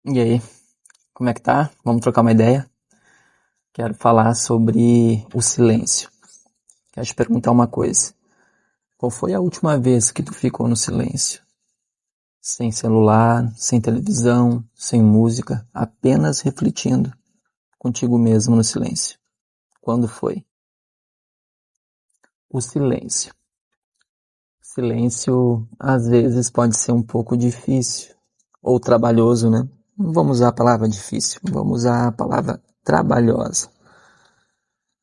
E aí, como é que tá? Vamos trocar uma ideia? Quero falar sobre o silêncio. Quero te perguntar uma coisa. Qual foi a última vez que tu ficou no silêncio? Sem celular, sem televisão, sem música, apenas refletindo contigo mesmo no silêncio. Quando foi? O silêncio. Silêncio às vezes pode ser um pouco difícil ou trabalhoso, né? Não vamos usar a palavra difícil, vamos usar a palavra trabalhosa.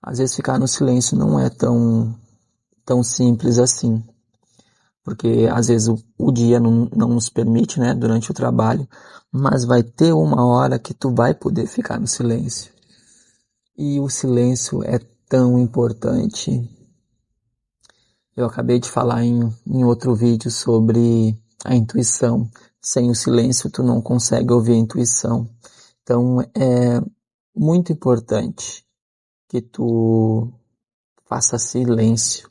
Às vezes ficar no silêncio não é tão simples assim, porque às vezes o dia não nos permite, né, durante o trabalho, mas vai ter uma hora que tu vai poder ficar no silêncio. E o silêncio é tão importante. Eu acabei de falar em outro vídeo sobre a intuição. Sem o silêncio tu não consegue ouvir a intuição. Então é muito importante que tu faça silêncio.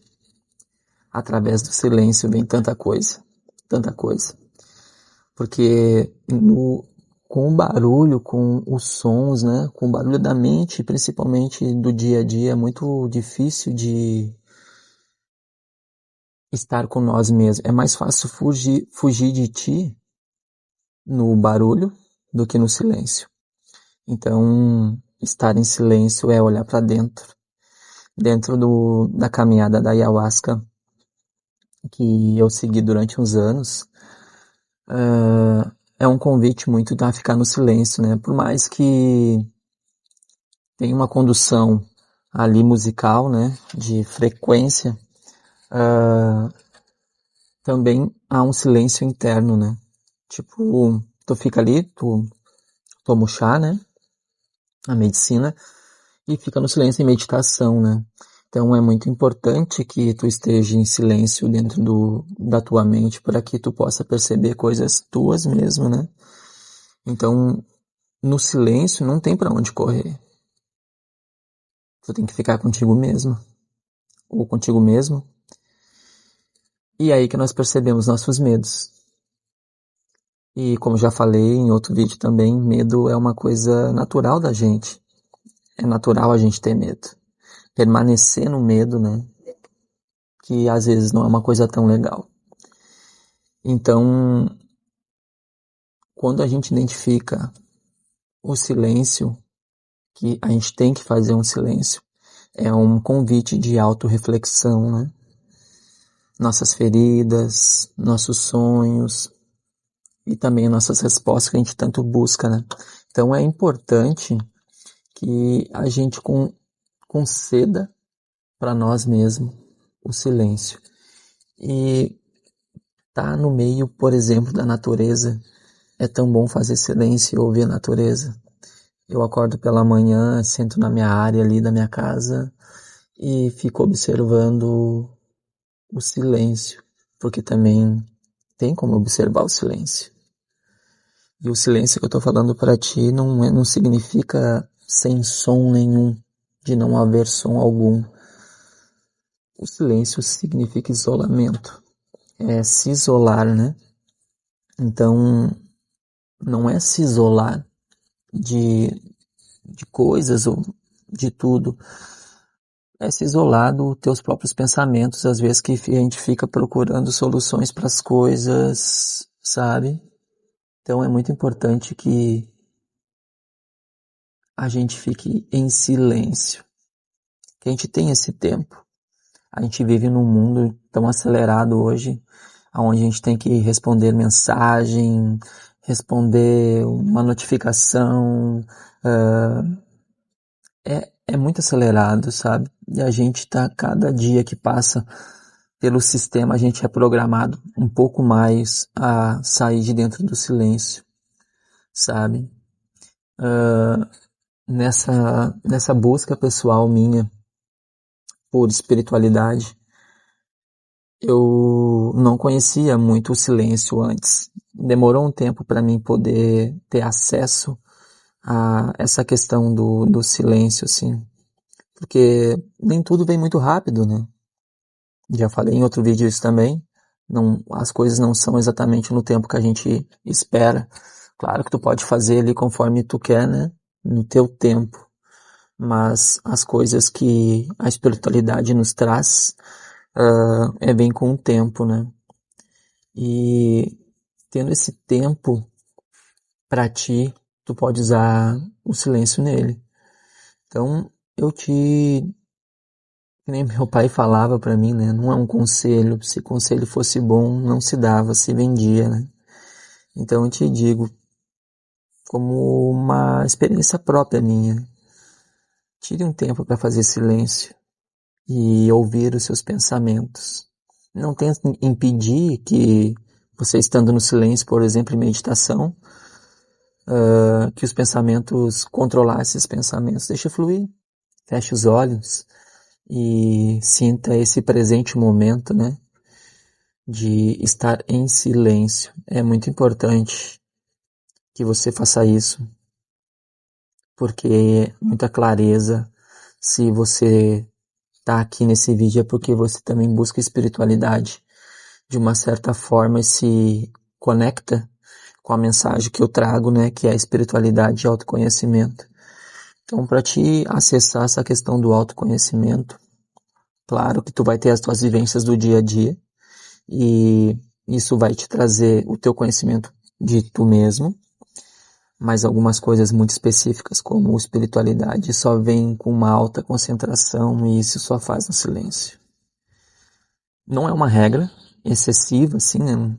Através do silêncio vem tanta coisa, tanta coisa. Porque com o barulho, com os sons, né, com o barulho da mente, principalmente do dia a dia, é muito difícil de estar com nós mesmos. É mais fácil fugir de ti no barulho do que no silêncio. Então, estar em silêncio é olhar para dentro. Dentro da caminhada da ayahuasca que eu segui durante uns anos, é um convite muito a ficar no silêncio, né? Por mais que tenha uma condução ali musical, né? De frequência, também há um silêncio interno, né? Tipo, tu fica ali, tu toma o chá, né? A medicina, e fica no silêncio em meditação, né? Então é muito importante que tu esteja em silêncio dentro da tua mente para que tu possa perceber coisas tuas mesmo, né? Então, no silêncio não tem para onde correr. Tu tem que ficar contigo mesmo, ou contigo mesmo. E é aí que nós percebemos nossos medos. E como já falei em outro vídeo também, medo é uma coisa natural da gente. É natural a gente ter medo. Permanecer no medo, né? Que às vezes não é uma coisa tão legal. Então, quando a gente identifica o silêncio, que a gente tem que fazer um silêncio, é um convite de autorreflexão, né? Nossas feridas, nossos sonhos e também nossas respostas que a gente tanto busca, né? Então é importante que a gente conceda para nós mesmos o silêncio. E tá no meio, por exemplo, da natureza, é tão bom fazer silêncio e ouvir a natureza. Eu acordo pela manhã, sento na minha área ali da minha casa e fico observando o silêncio, porque também tem como observar o silêncio. E o silêncio que eu tô falando para ti não significa sem som nenhum, de não haver som algum. O silêncio significa isolamento, é se isolar, né? Então, não é se isolar de, de coisas ou de tudo, é se isolar dos teus próprios pensamentos, às vezes que a gente fica procurando soluções para as coisas, sabe? Então é muito importante que a gente fique em silêncio, que a gente tenha esse tempo. A gente vive num mundo tão acelerado hoje, onde a gente tem que responder mensagem, responder uma notificação, é muito acelerado, sabe? E a gente tá, cada dia que passa pelo sistema, a gente é programado um pouco mais a sair de dentro do silêncio, sabe? Nessa busca pessoal minha por espiritualidade, eu não conhecia muito o silêncio antes. Demorou um tempo para mim poder ter acesso a essa questão do silêncio, assim. Porque nem tudo vem muito rápido, né? Já falei em outro vídeo isso também. Não, as coisas não são exatamente no tempo que a gente espera. Claro que tu pode fazer ali conforme tu quer, né? No teu tempo. Mas as coisas que a espiritualidade nos traz é bem com o tempo, né? E tendo esse tempo para ti, tu pode usar o silêncio nele. Então, que nem meu pai falava para mim, né? Não é um conselho. Se conselho fosse bom, não se dava, se vendia, né? Então eu te digo, como uma experiência própria minha, tire um tempo para fazer silêncio e ouvir os seus pensamentos. Não tente impedir que você estando no silêncio, por exemplo, em meditação, que os pensamentos, controlar esses pensamentos. Deixa fluir. Feche os olhos e sinta esse presente momento, né? De estar em silêncio. É muito importante que você faça isso, porque muita clareza, se você tá aqui nesse vídeo é porque você também busca espiritualidade de uma certa forma e se conecta com a mensagem que eu trago, né, que é a espiritualidade e autoconhecimento. Então, para te acessar essa questão do autoconhecimento, claro que tu vai ter as tuas vivências do dia a dia e isso vai te trazer o teu conhecimento de tu mesmo, mas algumas coisas muito específicas, como espiritualidade, só vem com uma alta concentração e isso só faz no silêncio. Não é uma regra excessiva, assim, né?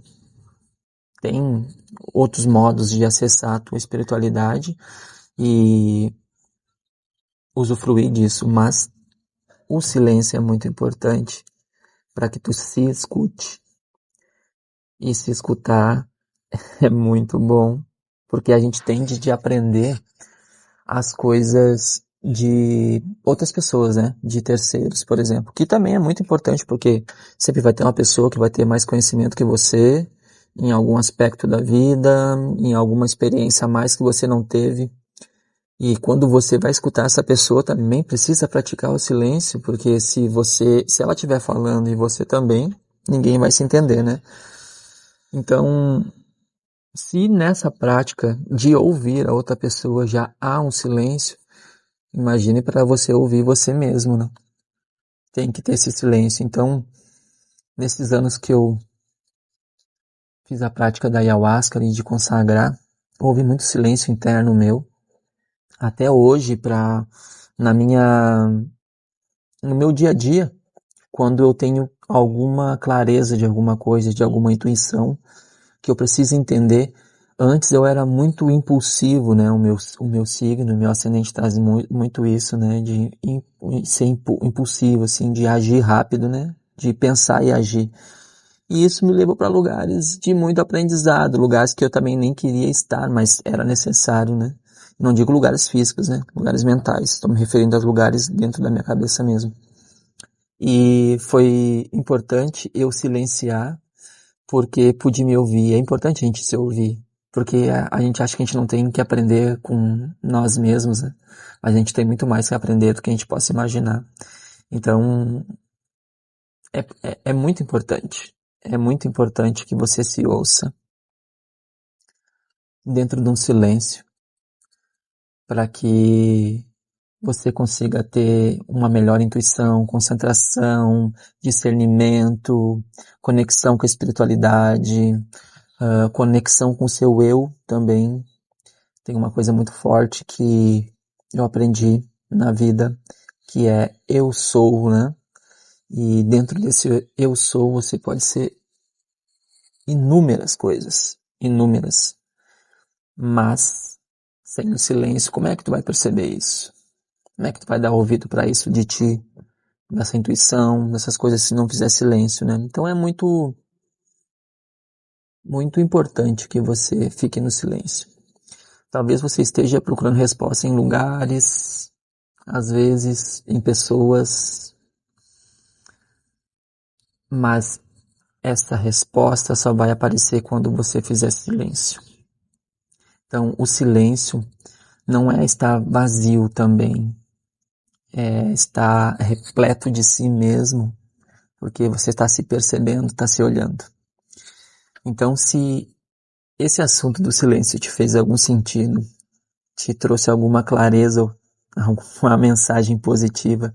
Tem outros modos de acessar a tua espiritualidade e usufruir disso, mas o silêncio é muito importante para que tu se escute. E se escutar é muito bom, porque a gente tende de aprender as coisas de outras pessoas, né? De terceiros, por exemplo. Que também é muito importante, porque sempre vai ter uma pessoa que vai ter mais conhecimento que você em algum aspecto da vida, em alguma experiência a mais que você não teve. E quando você vai escutar essa pessoa, também precisa praticar o silêncio, porque se ela estiver falando e você também, ninguém vai se entender, né? Então, se nessa prática de ouvir a outra pessoa já há um silêncio, imagine para você ouvir você mesmo, né? Tem que ter esse silêncio. Então, nesses anos que eu fiz a prática da ayahuasca e de consagrar, houve muito silêncio interno meu. Até hoje, na minha, no meu dia a dia, quando eu tenho alguma clareza de alguma coisa, de alguma intuição, que eu preciso entender. Antes eu era muito impulsivo, né? O meu signo, o meu ascendente traz muito isso, né? De ser impulsivo, assim, de agir rápido, né? De pensar e agir. E isso me levou para lugares de muito aprendizado, lugares que eu também nem queria estar, mas era necessário, né? Não digo lugares físicos, né? Lugares mentais. Estou me referindo aos lugares dentro da minha cabeça mesmo. E foi importante eu silenciar porque pude me ouvir. É importante a gente se ouvir, porque a gente acha que a gente não tem que aprender com nós mesmos, né? A gente tem muito mais que aprender do que a gente possa imaginar. Então, é muito importante. É muito importante que você se ouça dentro de um silêncio para que você consiga ter uma melhor intuição, concentração, discernimento, conexão com a espiritualidade, conexão com o seu eu também. Tem uma coisa muito forte que eu aprendi na vida, que é eu sou, né? E dentro desse eu sou você pode ser inúmeras coisas, inúmeras. Mas sem o silêncio, como é que tu vai perceber isso? Como é que tu vai dar ouvido para isso de ti, dessa intuição, dessas coisas se não fizer silêncio, né? Então é muito muito importante que você fique no silêncio. Talvez você esteja procurando resposta em lugares, às vezes em pessoas, mas essa resposta só vai aparecer quando você fizer silêncio. Então, o silêncio não é estar vazio também, é estar repleto de si mesmo, porque você está se percebendo, está se olhando. Então, se esse assunto do silêncio te fez algum sentido? Te trouxe alguma clareza ou alguma mensagem positiva?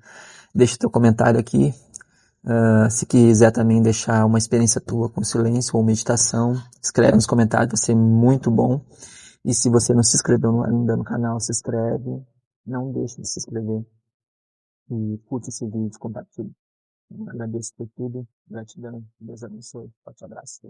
Deixa o teu comentário aqui. Se quiser também deixar uma experiência tua com silêncio ou meditação, escreve nos comentários, vai ser muito bom. E se você não se inscreveu ainda no canal, se inscreve. Não deixe de se inscrever. E curte esse vídeo, compartilhe. Agradeço por tudo. Gratidão. Deus abençoe. Forte abraço.